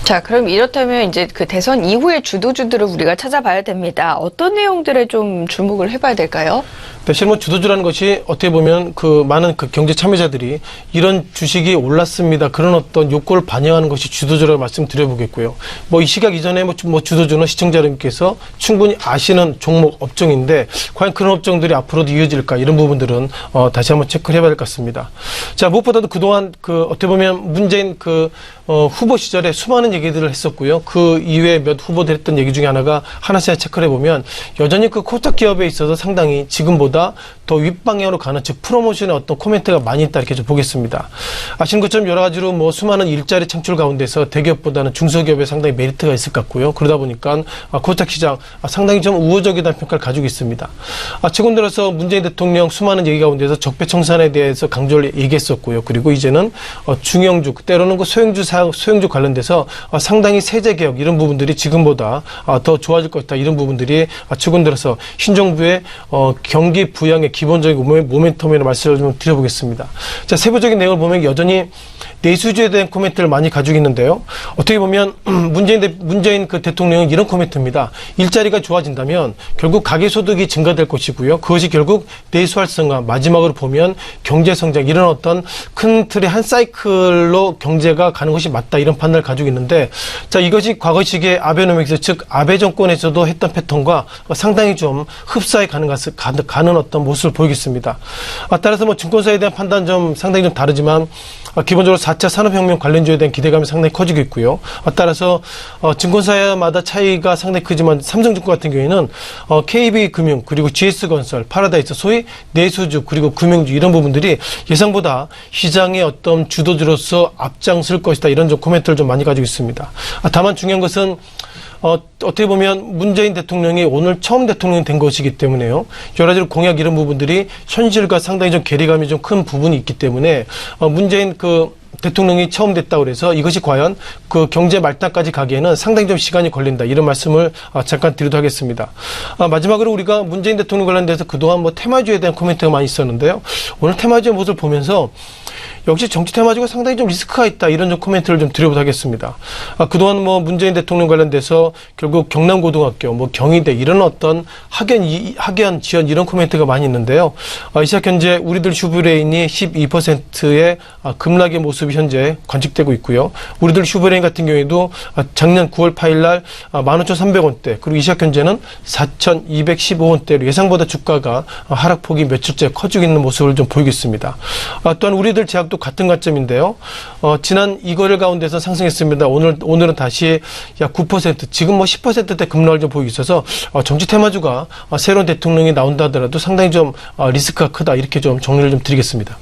자, 그럼 이렇다면 이제 그 대선 이후의 주도주들을 우리가 찾아봐야 됩니다. 어떤 내용들에 좀 주목을 해봐야 될까요? 사실 뭐 주도주라는 것이 어떻게 보면 그 많은 그 경제 참여자들이 이런 주식이 올랐습니다. 그런 어떤 욕구를 반영하는 것이 주도주라고 말씀드려보겠고요. 뭐 이 시각 이전에 뭐 주도주는 시청자 여러분께서 충분히 아시는 종목 업종인데 과연 그런 업종들이 앞으로도 이어질까 이런 부분들은 다시 한번 체크를 해봐야 될 것 같습니다. 자, 무엇보다도 그동안 그 어떻게 보면 문재인 그 후보 시절에 수많은 얘기들을 했었고요. 그 이외에 몇 후보들 했던 얘기 중에 하나가 하나씩 체크를 해보면 여전히 그 코스닥 기업에 있어서 상당히 지금보다 더 윗방향으로 가는 즉 프로모션의 어떤 코멘트가 많이 있다 이렇게 좀 보겠습니다. 아시는 것처럼 여러 가지로 뭐 수많은 일자리 창출 가운데서 대기업보다는 중소기업에 상당히 메리트가 있을 것 같고요. 그러다 보니까 코스닥 시장 상당히 좀 우호적이다는 평가를 가지고 있습니다. 최근 들어서 문재인 대통령 수많은 얘기 가운데서 적폐청산에 대해서 강조를 얘기했었고요. 그리고 이제는 중형주 때로는 그 소형주 관련돼서 상당히 세제 개혁 이런 부분들이 지금보다 더 좋아질 것이다 이런 부분들이 최근 들어서 신정부의 경기 부양의 기본적인 모멘텀이라는 말씀을 좀 드려보겠습니다. 자, 세부적인 내용을 보면 여전히 내수주에 대한 코멘트를 많이 가지고 있는데요. 어떻게 보면 문재인 그 대통령은 이런 코멘트입니다. 일자리가 좋아진다면 결국 가계소득이 증가될 것이고요. 그것이 결국 내수 활성화 마지막으로 보면 경제 성장 이런 어떤 큰 틀의 한 사이클로 경제가 가는 것이 맞다 이런 판단을 가지고 있는데 자, 이것이 과거식의 아베노믹스 즉 아베 정권에서도 했던 패턴과 상당히 좀 흡사해 가는 어떤 모습을 보이겠습니다. 따라서 뭐 증권사에 대한 판단 좀 상당히 좀 다르지만 기본적으로 4차 산업혁명 관련주에 대한 기대감이 상당히 커지고 있고요. 따라서 증권사마다 차이가 상당히 크지만 삼성증권 같은 경우에는 KB금융 그리고 GS건설, 파라다이스 소위 내수주 그리고 금융주 이런 부분들이 예상보다 시장의 어떤 주도주로서 앞장설 것이다 이런 좀 코멘트를 좀 많이 가지고 있습니다. 다만 중요한 것은 어떻게 보면 문재인 대통령이 오늘 처음 대통령이 된 것이기 때문에요. 여러 가지로 공약 이런 부분들이 현실과 상당히 좀 괴리감이 좀 큰 부분이 있기 때문에 문재인 그 대통령이 처음 됐다고 그래서 이것이 과연 그 경제 말단까지 가기에는 상당히 좀 시간이 걸린다. 이런 말씀을 잠깐 드리도록 하겠습니다. 마지막으로 우리가 문재인 대통령 관련돼서 그동안 뭐 테마주에 대한 코멘트가 많이 있었는데요. 오늘 테마주의 모습을 보면서 역시 정치 테마주가 상당히 좀 리스크가 있다. 이런 좀 코멘트를 좀 드려보도록 하겠습니다. 그동안 뭐 문재인 대통령 관련돼서 결국 경남고등학교, 뭐 경희대 이런 어떤 학연 지원 이런 코멘트가 많이 있는데요. 이 시각 현재 우리들 슈브레인이 12%의 급락의 모습이 현재 관측되고 있고요. 우리들 슈브레인 같은 경우에도 작년 9월 8일 날 15,300원대 그리고 이 시각 현재는 4,215원대로 예상보다 주가가 하락폭이 며칠째 커지고 있는 모습을 좀 보이고 있습니다. 또한 우리들 제약도 같은 관점인데요. 지난 2거래일 가운데서 상승했습니다. 오늘은 다시 약 9% 지금 뭐 10%대 급락을 좀 보이고 있어서 정치 테마주가 새로운 대통령이 나온다 하더라도 상당히 좀 리스크가 크다 이렇게 좀 정리를 좀 드리겠습니다.